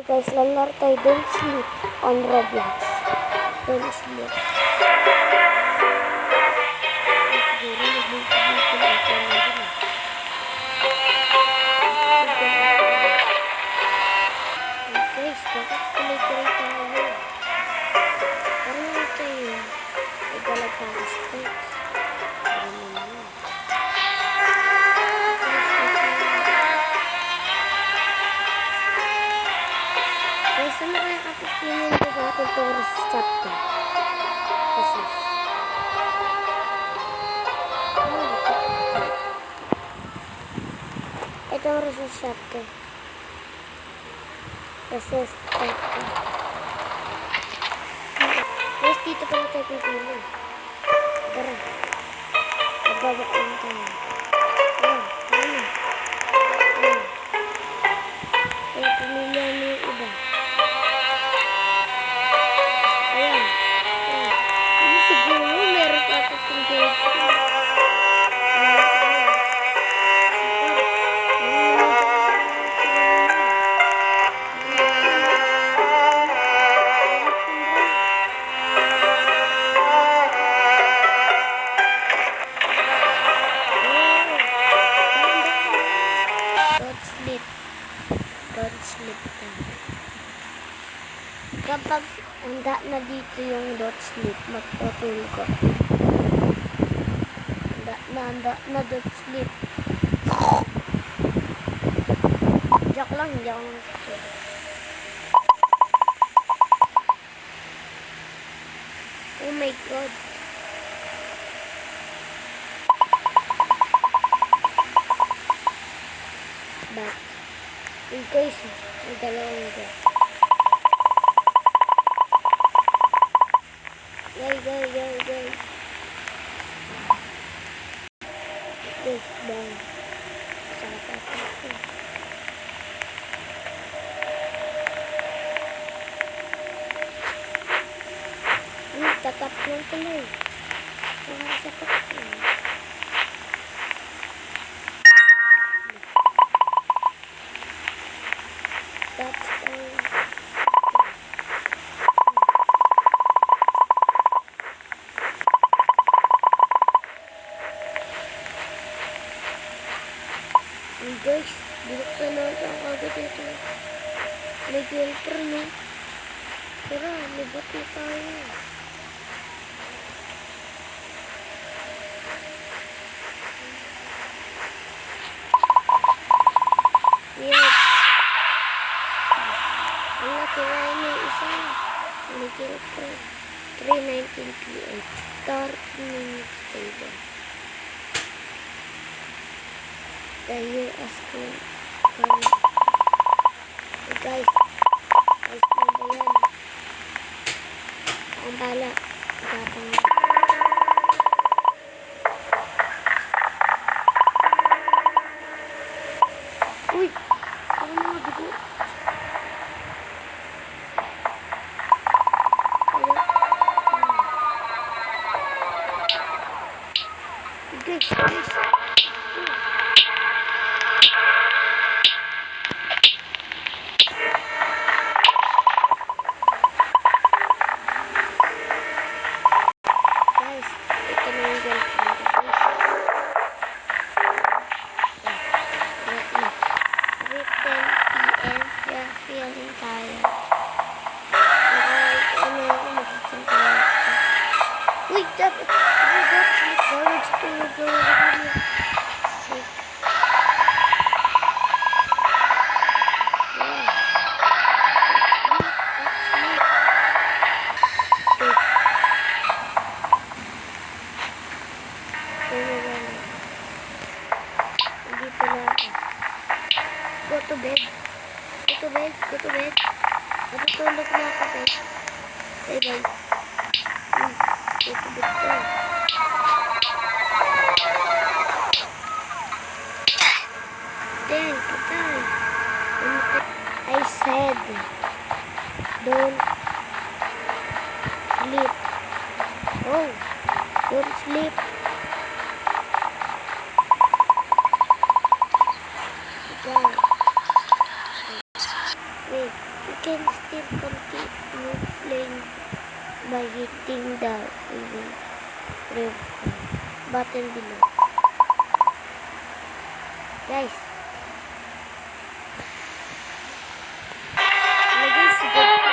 Guys, lalaro tayo Don't Sleep on Roblox. Don't Sleep. Siguro nagbukul ako na rin. Guys, bakit tuloy-tuloy tayo? Parang ito yun. Nagdalag pa ang steps. Parang naman. Guys, ano kaya kapipinin ko sa ating Taurus chapter? Kasi ito Taurus chapter. Kasi chapter. Guys, dito pala tayo pipili. Tara. Magbabak lang tayo. Ayan. Ayan. Ayan. Kaya pumili mo yung iba. Ayan. Ayan. Hindi siguro meron pa ito itong girlfriend. Don't sleep na. Kapag handa na dito yung don't sleep, magtutulog ko. Handa na don't sleep. Joke lang, hindi ako nagtutulog. Oh my God. Back. Guys, may dalawang dyan. Guys. Guys, bang. Sapat ako. Tatap lang tuloy. Sapat ako. That's all. Guys, binuksan na ito ang agad ito. May girlfriend, no? Tara, may bot na tayo. Yan. Ang nakirain na isa. May girlfriend. 3:19 p.m. 30 minutes later. Tayo asko. Guys, na ba yan? Ang bala. Gatang. Uy! Ano mga dugo? Guys. Ito na yung girlfriend. 3:10 p.m. You're feeling tired. Ano ako magiging tired. Uy, dapat. Sleep daw. Nagstulog daw ako. Sleep. Go to bed. Natutulog na ako, guys. Bye-bye. Go to bed ko. Then, patay. I said, don't sleep. Oh, don't sleep. Wait. You can still continue playing by hitting the red button below. Guys, lagay si Godzilla.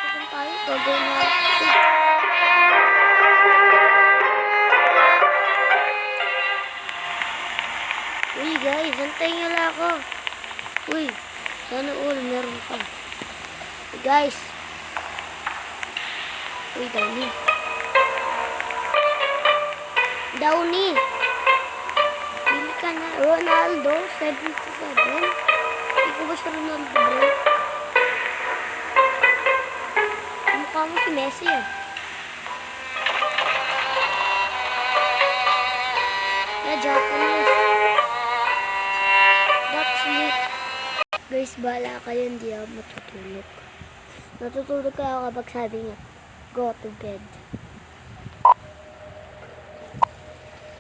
Tignan tayo, gagawin natin. Uy guys, antayin nyo lang ako. Uy, sana all meron pa. Uy guys. Uy, Downy. Bili ka na. Ronaldo, 77. Hindi ko ba siya Ronaldo, bro? Mukha mo si Messi, ah. Japanese. That's it. Guys, bahala kayo, hindi ako matutulog. Natutulog kayo kapag sabi niya, go to bed.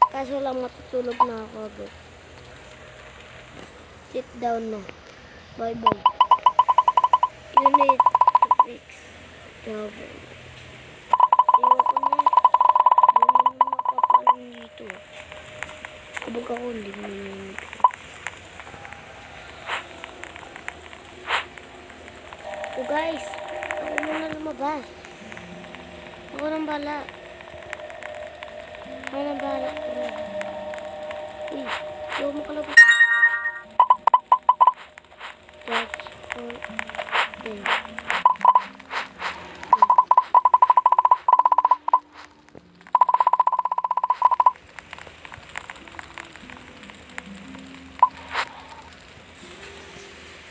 Kaso lang matutulog na ako agad. Sit down na. Bye-bye. You need to fix the oven. Ayoko na. Hindi mo na makapalang dito. Kabag ako, hindi mo na dito. So guys, ako muna lumabas. Ako nang bala. Ako nang bala. Uy, ayaw mo kalabas. That's all day.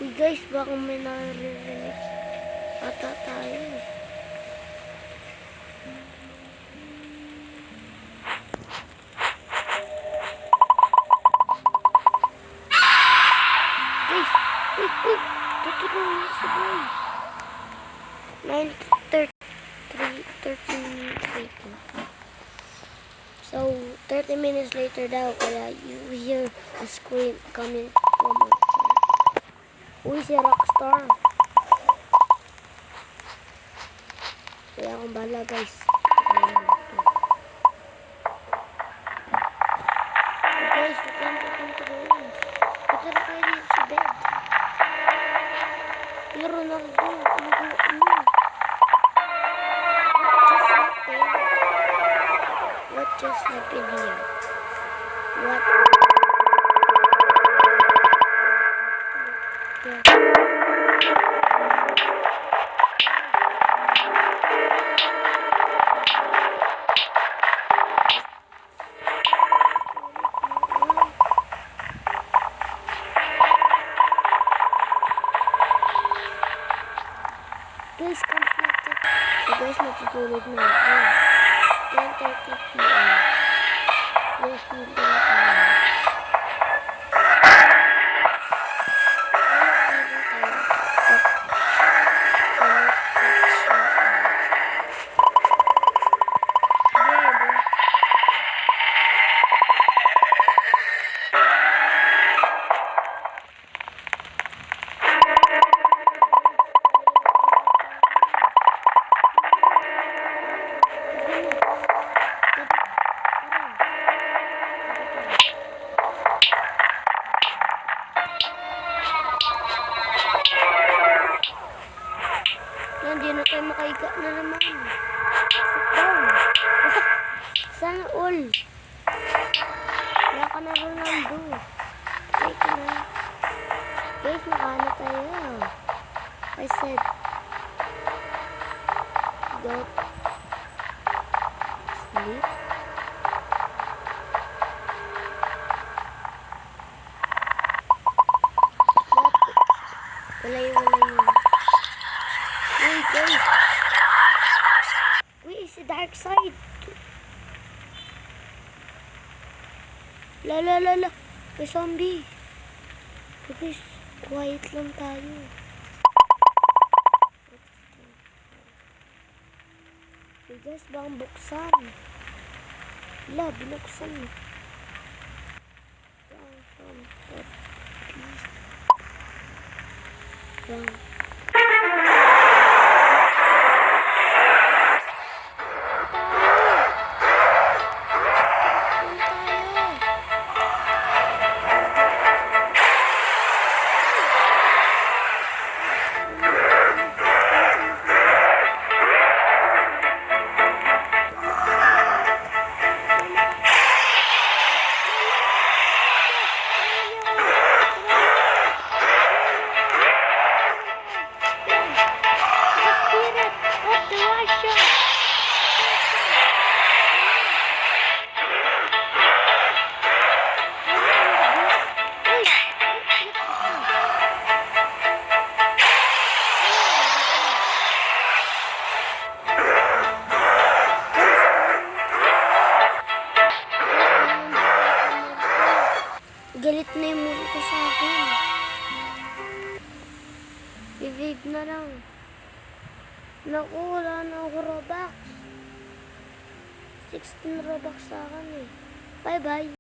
Uy guys, baka may naririnig ata tayo. Guys, uy, tutulungan yung sabay. 13 minutes later. So, 30 minutes later daw, kaya you hear a scream coming from outside. Uy, si Rockstar. Kaya akong bahala, guys. Guys, we can't open to the room. Ito na kayo dito sa bed. Yung Ronaldo, ano? What just happened here? What? Yeah. Guys, completed. So guys, matutulog na ako. 10:30 p.m. Yes, hindi na tayo. Hindi na tayo makaiga na naman. Sit down. Sana all. Wala ka na Ronaldo. Okay ka na. Guys, nakana tayo. I said, don't sleep. Wala yun. Uy, guys. Uy, si Darkseid. La. May zombie. Guys, quiet lang tayo. Uy, guys, baka buksan. Wala, binuksan mo. Lang. Spirit of the Russia! Galit na yung multo sa akin. I-vape na lang. Naku, wala na ako Robux. 16 Robux sa akin eh. Bye-bye.